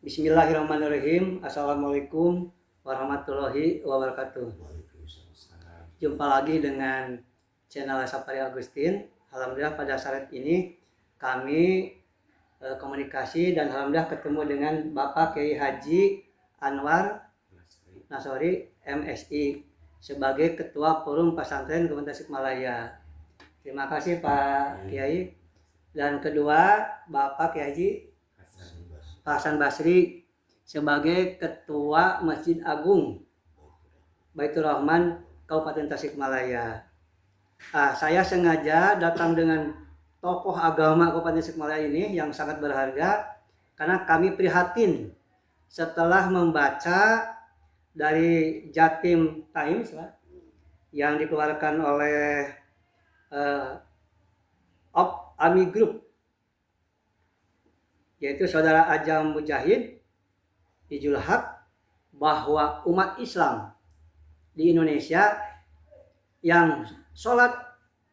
Bismillahirrahmanirrahim. Assalamualaikum warahmatullahi wabarakatuh. Jumpa lagi dengan channel Sapari Agustin. Alhamdulillah pada saat ini kami komunikasi dan alhamdulillah ketemu dengan Bapak Kiai Haji Anwar Nasori MSI sebagai Ketua Forum Pesantren Kabupaten Tasikmalaya. Terima kasih Pak Kiai. Dan kedua Bapak Kiai Haji Hasan Basri sebagai Ketua Masjid Agung Baitur Rahman Kabupaten Tasikmalaya. Saya sengaja datang dengan tokoh agama Kabupaten Tasikmalaya ini yang sangat berharga karena kami prihatin setelah membaca dari Jatim Times yang dikeluarkan oleh Ami Group, yaitu Saudara Ajam Mujahid Ijul Haq, bahwa umat Islam di Indonesia yang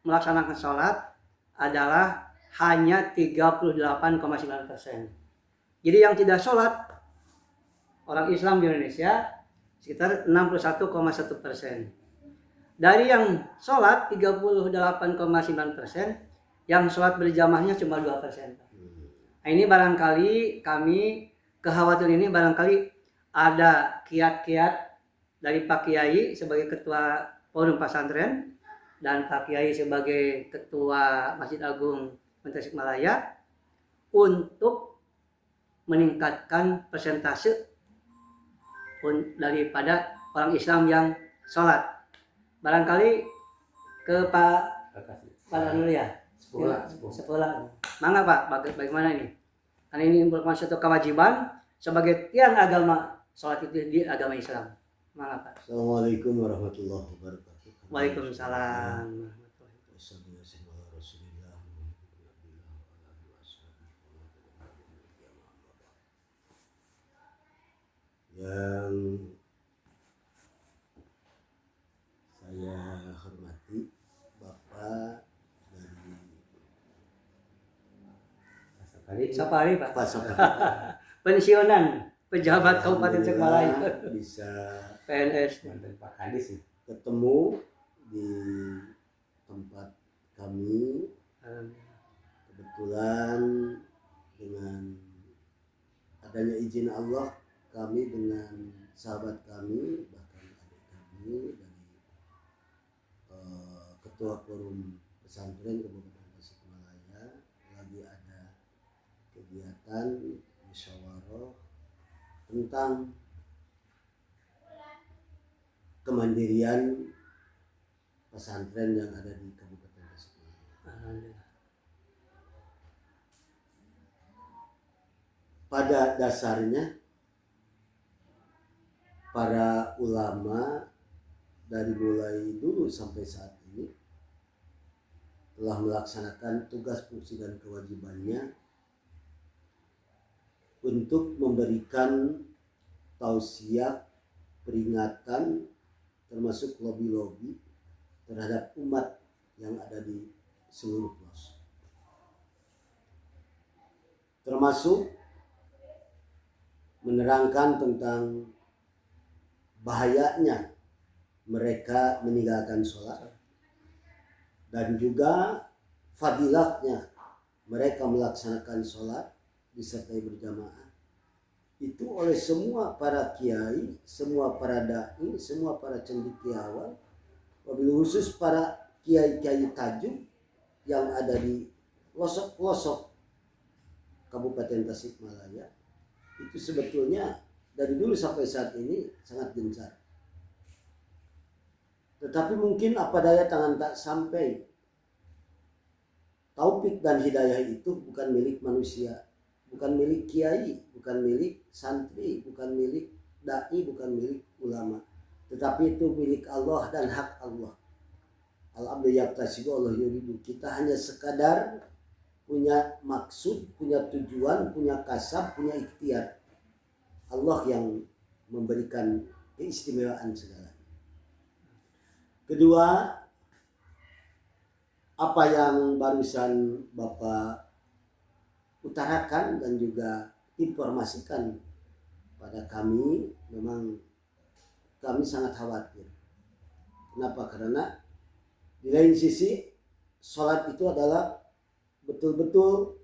melaksanakan sholat adalah hanya 38,9%. Jadi yang tidak sholat orang Islam di Indonesia sekitar 61,1%. Dari yang sholat 38,9%, yang sholat berjamaahnya cuma 2%. Nah, ini barangkali kami kekhawatiran ini barangkali ada kiat-kiat dari Pak Kiai sebagai Ketua Forum Pesantren dan Pak Kiai sebagai Ketua Masjid Agung Tasikmalaya untuk meningkatkan persentase daripada orang Islam yang sholat. Barangkali ke Pak dulu ya. Sekolah. Mangga Pak, bagaimana ini? Karena ini merupakan suatu kewajiban sebagai tiang agama sholat itu di agama Islam. Mangga Pak. Assalamualaikum warahmatullahi wabarakatuh. Waalaikumsalam. Yang saya hormati Bapak Sapari Pak. Pak Sapari. Pensiunan pejabat Kabupaten Tasikmalaya. Bisa PNS. Pak Kadis ketemu di tempat kami. Kebetulan dengan adanya izin Allah, kami dengan sahabat kami, bahkan adik kami dari Ketua Forum Pesantren Kabupaten Tasikmalaya lagi ada kegiatan musyawarah tentang kemandirian pesantren yang ada di Kabupaten Tasikmalaya. Pada dasarnya para ulama dari mulai dulu sampai saat ini telah melaksanakan tugas, fungsi dan kewajibannya untuk memberikan tausiah, peringatan, termasuk lobi-lobi terhadap umat yang ada di seluruh pelosok. Termasuk menerangkan tentang bahayanya mereka meninggalkan sholat dan juga fadilatnya mereka melaksanakan sholat disertai berjamaah itu oleh semua para kiai, semua para dai, semua para cendekiawan, wabil khusus para kiai-kiai tajud yang ada di pelosok-pelosok Kabupaten Tasikmalaya. Itu sebetulnya dari dulu sampai saat ini sangat gencar. Tetapi mungkin apa daya tangan tak sampai. Taufik dan hidayah itu bukan milik manusia, bukan milik kiai, bukan milik santri, bukan milik dai, bukan milik ulama, tetapi itu milik Allah dan hak Allah. Al-abdu yaktasibu Allah yuridu. Kita hanya sekadar punya maksud, punya tujuan, punya kasab, punya ikhtiar. Allah yang memberikan keistimewaan segala. Kedua, apa yang barusan Bapak utarakan dan juga informasikan pada kami, memang kami sangat khawatir. Kenapa? Karena di lain sisi sholat itu adalah betul-betul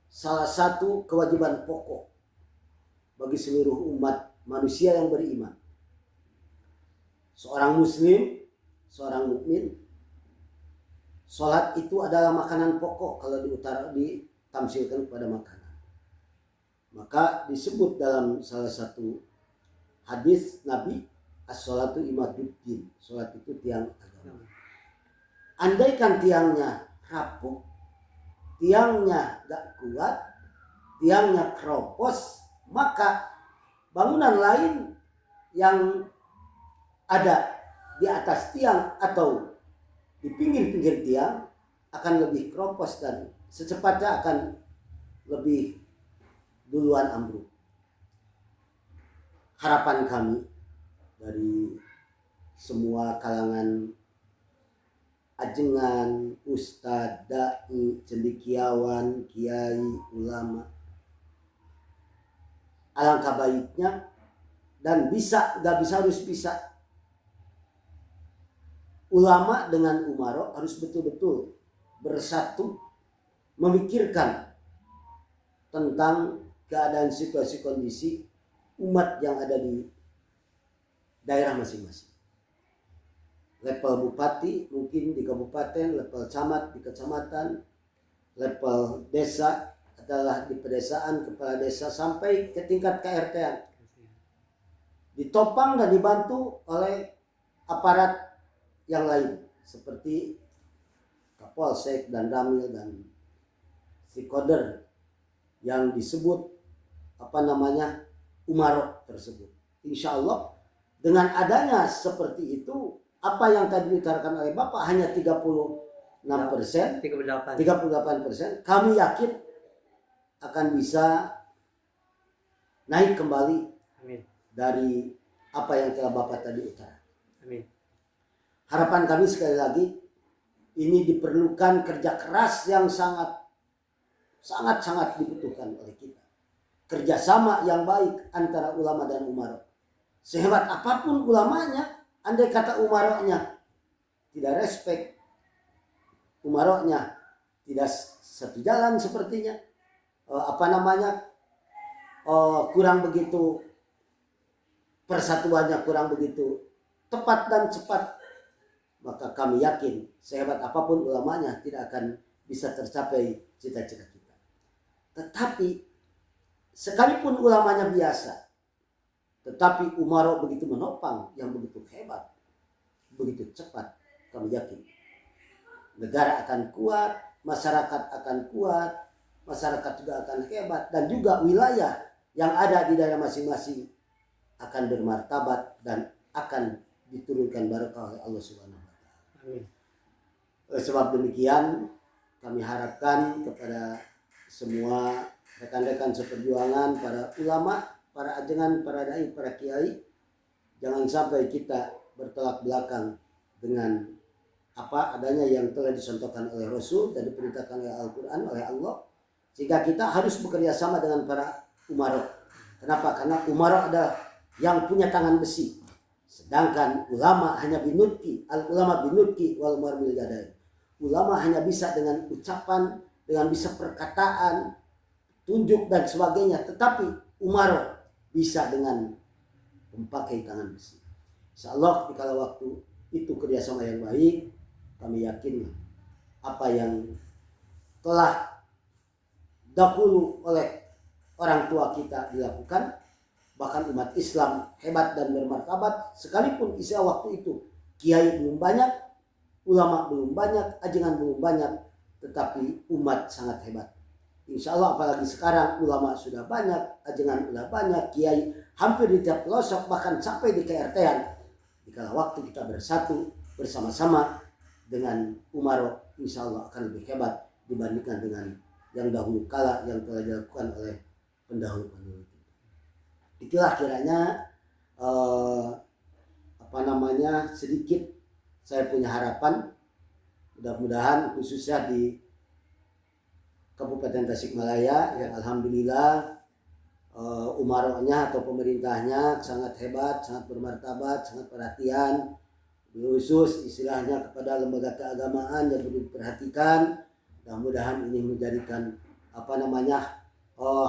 salah satu kewajiban pokok bagi seluruh umat manusia yang beriman. Seorang muslim, seorang mukmin, sholat itu adalah makanan pokok kalau ditamsilkan kepada makanan. Maka disebut dalam salah satu hadis Nabi, as-sholatu imaduddin, sholat itu tiang agama. Andaikan tiangnya rapuh, tiangnya gak kuat, tiangnya keropos, maka bangunan lain yang ada di atas tiang atau di pinggir-pinggir tiang akan lebih keropos dan secepatnya akan lebih duluan ambruk. Harapan kami dari semua kalangan ajengan, ustadz, dai, cendekiawan, kiai, ulama, alangkah baiknya dan gak bisa harus bisa, ulama dengan umaro harus betul-betul bersatu memikirkan tentang keadaan situasi kondisi umat yang ada di daerah masing-masing. Level bupati mungkin di kabupaten, level camat di kecamatan, level desa adalah di pedesaan, kepala desa sampai ke tingkat KRT-an. Ditopang dan dibantu oleh aparat yang lain seperti Kapolsek dan Ramil dan Sikoder yang disebut Umarok tersebut. Insya Allah dengan adanya seperti itu, apa yang tadi diutarakan oleh Bapak hanya 36%, 38%, kami yakin akan bisa naik kembali. Amin. Dari apa yang telah Bapak tadi utarakan. Amin. Harapan kami sekali lagi, ini diperlukan kerja keras yang sangat dibutuhkan oleh kita. Kerjasama yang baik antara ulama dan umaro. Sehebat apapun ulamanya, andai kata umaroknya tidak respect, umaroknya tidak satu jalan sepertinya, kurang begitu, persatuannya kurang begitu tepat dan cepat, maka kami yakin sehebat apapun ulamanya tidak akan bisa tercapai cita-cita kita. Tetapi sekalipun ulamanya biasa, tetapi umaro begitu menopang, yang begitu hebat, begitu cepat, kami yakin negara akan kuat, masyarakat akan kuat, masyarakat juga akan hebat, dan juga wilayah yang ada di daerah masing-masing akan bermartabat dan akan diturunkan barokah oleh Allah Subhanahu wa taala. Oleh sebab demikian, kami harapkan kepada semua rekan-rekan seperjuangan, para ulama, para ajengan, para dai, para kiai, jangan sampai kita bertolak belakang dengan apa adanya yang telah dicontohkan oleh Rasul dan diperintahkan oleh Al-Quran, oleh Allah, sehingga kita harus bekerja sama dengan para umaro. Kenapa? Karena umaro adalah yang punya tangan besi, sedangkan ulama hanya binutki, al-ulama binutki wal marmil gadai. Ulama hanya bisa dengan ucapan, dengan bisa perkataan, tunjuk dan sebagainya, tetapi umaro bisa dengan memakai tangan besi. Insyaallah di kala waktu itu kerjasama yang baik, kami yakin apa yang telah dahulu oleh orang tua kita dilakukan, bahkan umat Islam hebat dan bermartabat, sekalipun isi waktu itu kiai belum banyak, ulama belum banyak, ajengan belum banyak, tetapi umat sangat hebat. Insya Allah apalagi sekarang ulama sudah banyak, ajengan sudah banyak, kiai hampir di tiap pelosok, bahkan sampai di KRT-an. Dikala waktu kita bersatu bersama-sama dengan umaro, insya Allah akan lebih hebat dibandingkan dengan yang dahulu kala yang telah dilakukan oleh pendahulu-pendahulu. Itulah kiranya sedikit saya punya harapan, mudah-mudahan khususnya di Kabupaten Tasikmalaya yang alhamdulillah umaroknya atau pemerintahnya sangat hebat, sangat bermartabat, sangat perhatian, khusus istilahnya kepada lembaga keagamaan yang perlu diperhatikan. Mudah-mudahan ini menjadikan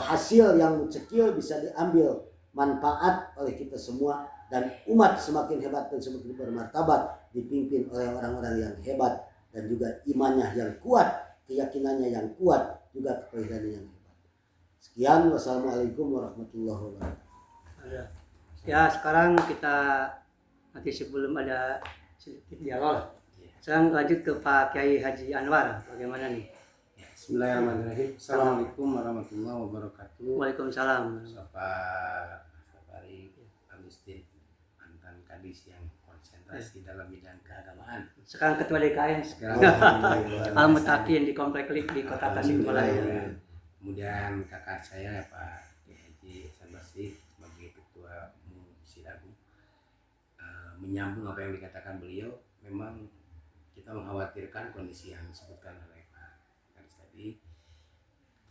hasil yang cekil bisa diambil manfaat oleh kita semua, dan umat semakin hebat dan semakin bermartabat dipimpin oleh orang-orang yang hebat dan juga imannya yang kuat, keyakinannya yang kuat, juga kepribadiannya yang hebat. Sekian, wassalamualaikum warahmatullahi wabarakatuh. Ya, sekarang kita nanti sebelum ada sedikit dialog, sekarang lanjut ke Pak Kiai Haji Anwar. Bagaimana nih? Bismillahirrahmanirrahim. Assalamualaikum warahmatullahi wabarakatuh. Waalaikumsalam. Bapak Safari Agustin, mantan kadis yang konsentrasi dalam bidang keagamaan. Sekarang ketua DKM. Sekarang Al-Mutakin di Komplek Lip di Kota Tasikmalaya. Kemudian kakak saya Pak Haji Hasan Basri sebagai ketua Sidagu. Menyambung apa yang dikatakan beliau, memang kita mengkhawatirkan kondisi yang disebutkan oleh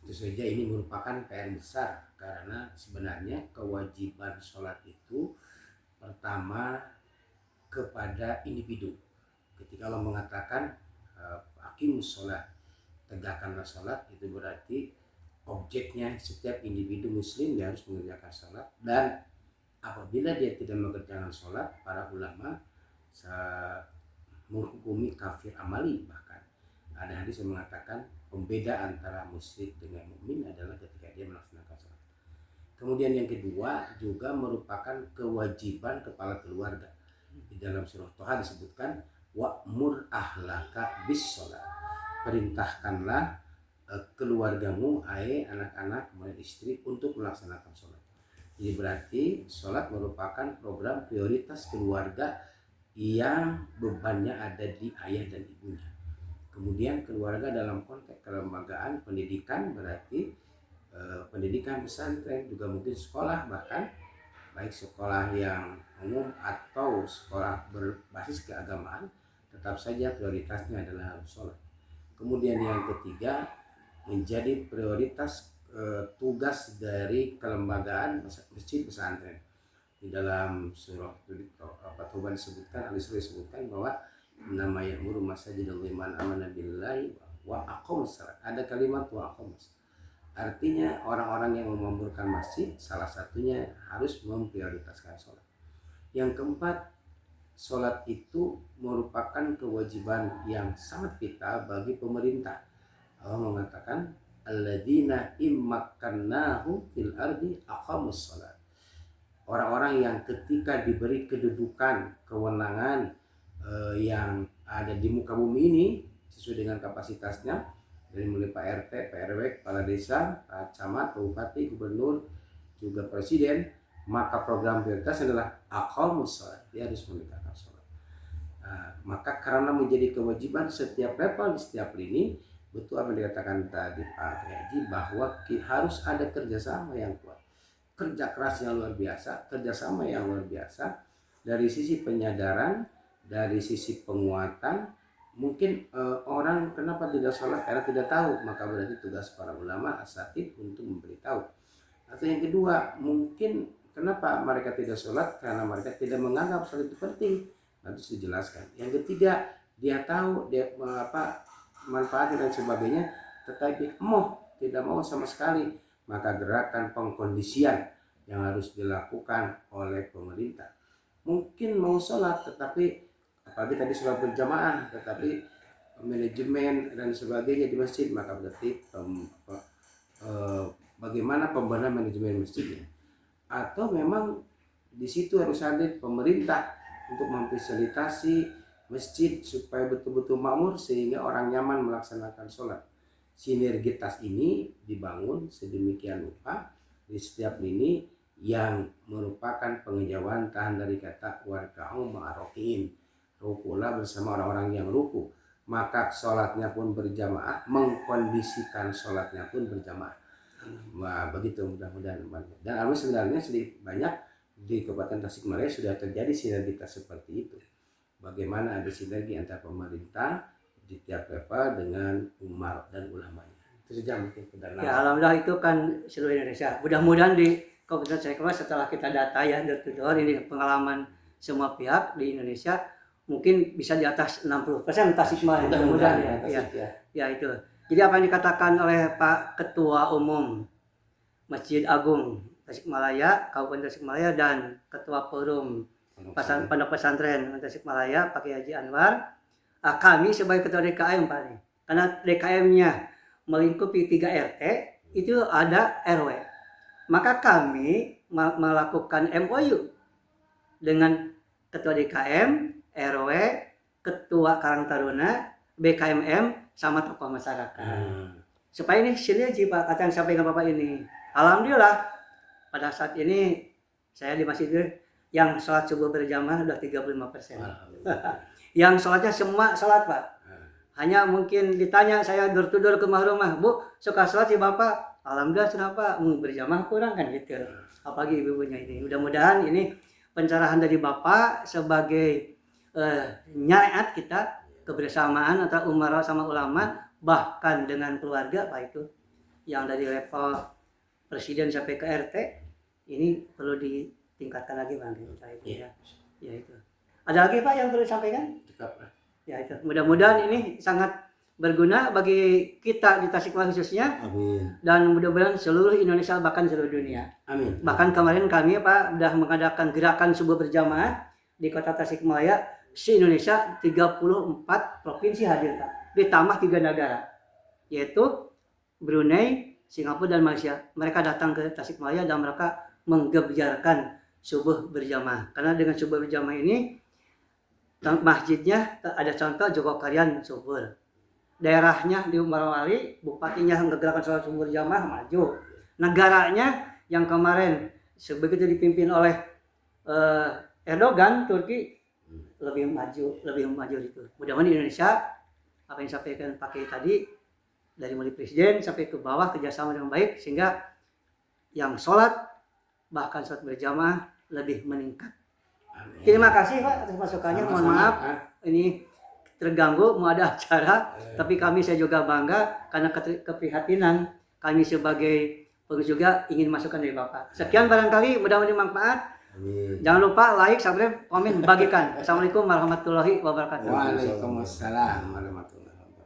tentu saja ini merupakan PR besar, karena sebenarnya kewajiban sholat itu pertama kepada individu. Ketika Allah mengatakan aqimus sholat, tegakkanlah sholat, itu berarti objeknya setiap individu muslim dia harus mengerjakan sholat, dan apabila dia tidak mengerjakan sholat, para ulama menghukumi kafir amali. Bahkan ada hadis yang mengatakan pembeda antara musyrik dengan mukmin adalah ketika dia melaksanakan sholat. Kemudian yang kedua juga merupakan kewajiban kepala keluarga. Di dalam surah Toha disebutkan wa'mur ahlaka bis sholat. Perintahkanlah keluargamu, anak-anak, kemudian istri untuk melaksanakan sholat. Jadi berarti sholat merupakan program prioritas keluarga yang bebannya ada di ayah dan ibunya. Kemudian keluarga dalam konteks kelembagaan pendidikan berarti pendidikan pesantren, juga mungkin sekolah, bahkan baik sekolah yang umum atau sekolah berbasis keagamaan, tetap saja prioritasnya adalah harus sholat. Kemudian yang ketiga menjadi prioritas tugas dari kelembagaan masjid pesantren. Di dalam surah Taubah disebutkan, Al-Isra disebutkan bahwa nama ya'muru masajidallahi man amana billahi wa aqamus salat. Ada kalimat wa aqamus. Artinya orang-orang yang memamurkan masjid salah satunya harus memprioritaskan sholat. Yang keempat, sholat itu merupakan kewajiban yang sangat vital bagi pemerintah. Allah mengatakan alladzina immakkannahu fil ardi aqamus salat. Orang-orang yang ketika diberi kedudukan, kewenangan yang ada di muka bumi ini sesuai dengan kapasitasnya, dari mulai Pak RT, Pak RW, Kepala Desa, Pak Camat, Pak Bupati, Gubernur, juga Presiden, maka program prioritas adalah aqamus shalah, dia harus menegakkan sholat. Maka karena menjadi kewajiban setiap level di setiap lini, betul apa yang dikatakan tadi Pak Haji, bahwa harus ada kerjasama yang kuat, kerja keras yang luar biasa, kerjasama yang luar biasa dari sisi penyadaran, dari sisi penguatan. Mungkin orang kenapa tidak sholat karena tidak tahu, maka berarti tugas para ulama asatid untuk memberitahu. Atau yang kedua, mungkin kenapa mereka tidak sholat karena mereka tidak menganggap sholat itu penting, nanti dijelaskan. Yang ketiga, dia tahu dia manfaatnya dan sebagainya, tetapi tidak mau sama sekali, maka gerakan pengkondisian yang harus dilakukan oleh pemerintah. Mungkin mau sholat tetapi apalagi tadi sholat berjamaah, tetapi manajemen dan sebagainya di masjid, maka berarti bagaimana pembenahan manajemen masjidnya. Atau memang di situ harus hadir pemerintah untuk memfasilitasi masjid supaya betul-betul makmur sehingga orang nyaman melaksanakan sholat. Sinergitas ini dibangun sedemikian rupa di setiap lini yang merupakan pengejauhan dari kata warka'u ma'arokiin, rukulah bersama orang-orang yang ruku. Maka sholatnya pun berjamaah, mengkondisikan sholatnya pun berjamaah. Wah, begitu mudah-mudahan. Dan sebenarnya sedikit banyak di Kabupaten Tasikmalaya sudah terjadi sinergitas seperti itu. Bagaimana ada sinergi antara pemerintah di tiap level dengan umar dan ulamanya. sejam mungkin dan Ya alhamdulillah itu kan seluruh Indonesia. Mudah-mudahan di Kabupaten Tasikmalaya setelah kita data ya door to door ini pengalaman semua pihak di Indonesia mungkin bisa di atas 60% Tasikmalaya. Mudah-mudahan ya. Ya itu. Jadi apa yang dikatakan oleh Pak Ketua Umum Masjid Agung Tasikmalaya, Kabupaten Tasikmalaya dan Ketua Forum Pondok Pesantren Tasikmalaya, Pak Haji Anwar, kami sebagai Ketua DKM Pak nih, karena DKM-nya melingkupi 3 RT, itu ada RW. Maka kami melakukan MOU dengan Ketua DKM, RW, Ketua Karang Taruna, BKMM, sama tokoh masyarakat. Supaya ini sinergi Pak, kata yang sampaikan Bapak ini. Alhamdulillah pada saat ini saya di masjid yang sholat subuh berjamaah udah 35%. Yang sholatnya semua sholat Pak. Hanya mungkin ditanya saya door to door ke rumah, Bu suka sholat sih Bapak? Alhamdulillah kenapa? Berjamaah kurang kan gitu. Apalagi ibu-ibunya ini. Mudah-mudahan ini pencerahan dari Bapak sebagai nyariat kita kebersamaan antara umara sama ulama, bahkan dengan keluarga Pak, itu yang dari level presiden sampai ke RT ini perlu ditingkatkan lagi Bang. Ya itu. Ada lagi Pak yang perlu disampaikan? Ya itu. Mudah-mudahan ini sangat berguna bagi kita di Tasikmalaya khususnya. Amin. Dan mudah-mudahan seluruh Indonesia bahkan seluruh dunia. Amin. Bahkan kemarin kami Pak sudah mengadakan gerakan subuh berjamaah di Kota Tasikmalaya, se-Indonesia 34 provinsi hadir Pak. Ditambah 3 negara, yaitu Brunei, Singapura dan Malaysia. Mereka datang ke Tasikmalaya dan mereka menggebyarkan subuh berjamaah. Karena dengan subuh berjamaah ini masjidnya ada contoh Joko Karyan subur. Daerahnya di Marawali, bupatinya menggerakkan sholat subuh berjamaah maju. Negaranya yang kemarin begitu dipimpin oleh Erdogan, Turki lebih maju itu. Mudah-mudahan di Indonesia apa yang disampaikan Pak Kiai tadi dari mulai presiden sampai ke bawah kerjasama dengan baik sehingga yang sholat bahkan sholat berjamaah lebih meningkat. Amin. Terima kasih Pak atas masukannya. Mohon maaf ini terganggu mau ada acara, tapi saya juga bangga karena keprihatinan kami sebagai pengurus juga ingin masukan dari Bapak. Sekian barangkali mudah-mudahan bermanfaat. Amin. Jangan lupa like, subscribe, komen, bagikan. Assalamualaikum warahmatullahi wabarakatuh. Waalaikumsalam warahmatullahi wabarakatuh.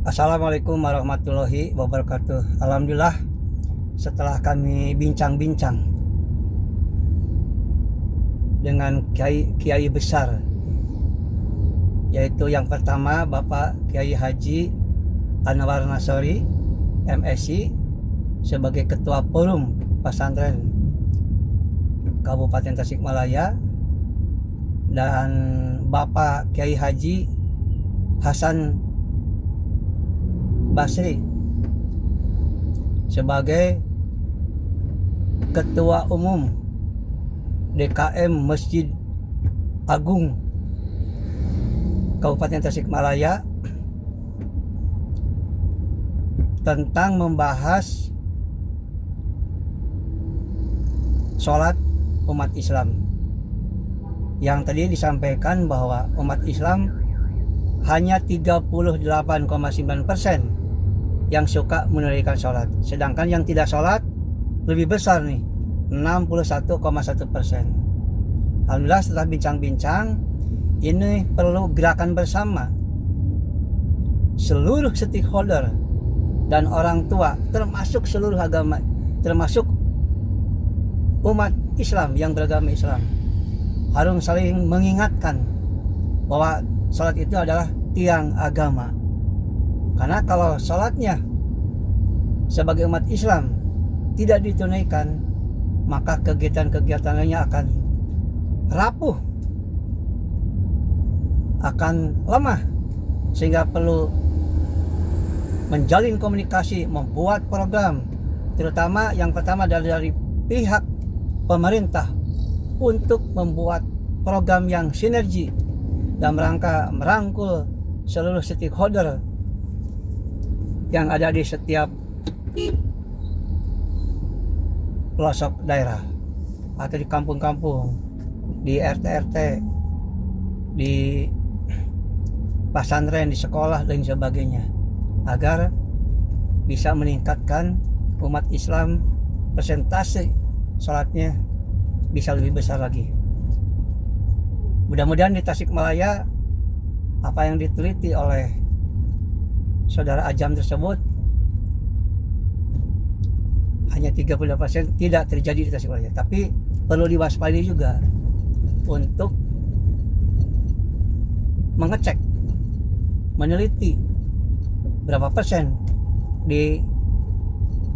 Assalamualaikum warahmatullahi wabarakatuh. Alhamdulillah setelah kami bincang-bincang dengan kiai besar, yaitu yang pertama Bapak Kiai Haji Anwar Nasori MSI sebagai Ketua Forum Pesantren Kabupaten Tasikmalaya, dan Bapak Kiai Haji Hasan Basri sebagai Ketua Umum DKM Masjid Agung Kabupaten Tasikmalaya tentang membahas sholat umat Islam. Yang tadi disampaikan bahwa umat Islam hanya 38,9% yang suka menunaikan sholat, sedangkan yang tidak sholat lebih besar nih, 61,1%. Alhamdulillah setelah bincang-bincang ini perlu gerakan bersama seluruh stakeholder dan orang tua, termasuk seluruh agama, termasuk umat Islam yang beragama Islam, harus saling mengingatkan bahwa sholat itu adalah tiang agama. Karena kalau sholatnya sebagai umat Islam tidak ditunaikan, maka kegiatan-kegiatan lainnya akan rapuh, akan lemah, sehingga perlu menjalin komunikasi, membuat program, terutama yang pertama dari pihak pemerintah untuk membuat program yang sinergi dalam rangka merangkul seluruh stakeholder yang ada di setiap pelosok daerah atau di kampung-kampung, di RT-RT, di pesantren, di sekolah dan sebagainya. agar bisa meningkatkan umat Islam, persentase sholatnya bisa lebih besar lagi. Mudah-mudahan di Tasikmalaya apa yang diteliti oleh saudara Ajam tersebut hanya 30% tidak terjadi di Tasikmalaya. Tapi perlu diwaspadai juga untuk mengecek, meneliti berapa persen di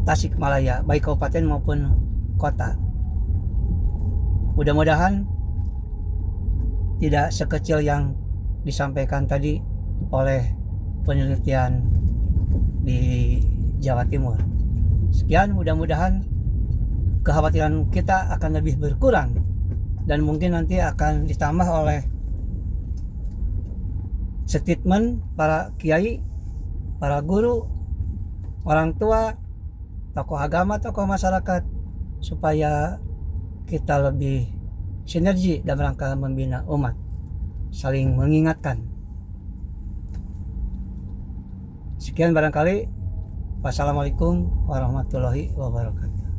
Tasikmalaya, baik kabupaten maupun kota. Mudah-mudahan tidak sekecil yang disampaikan tadi oleh penelitian di Jawa Timur. Sekian, mudah-mudahan kekhawatiran kita akan lebih berkurang dan mungkin nanti akan ditambah oleh statement para kiai, para guru, orang tua, tokoh agama, tokoh masyarakat, supaya kita lebih sinergi dalam rangka membina umat, saling mengingatkan. Sekian barangkali. Wassalamualaikum warahmatullahi wabarakatuh.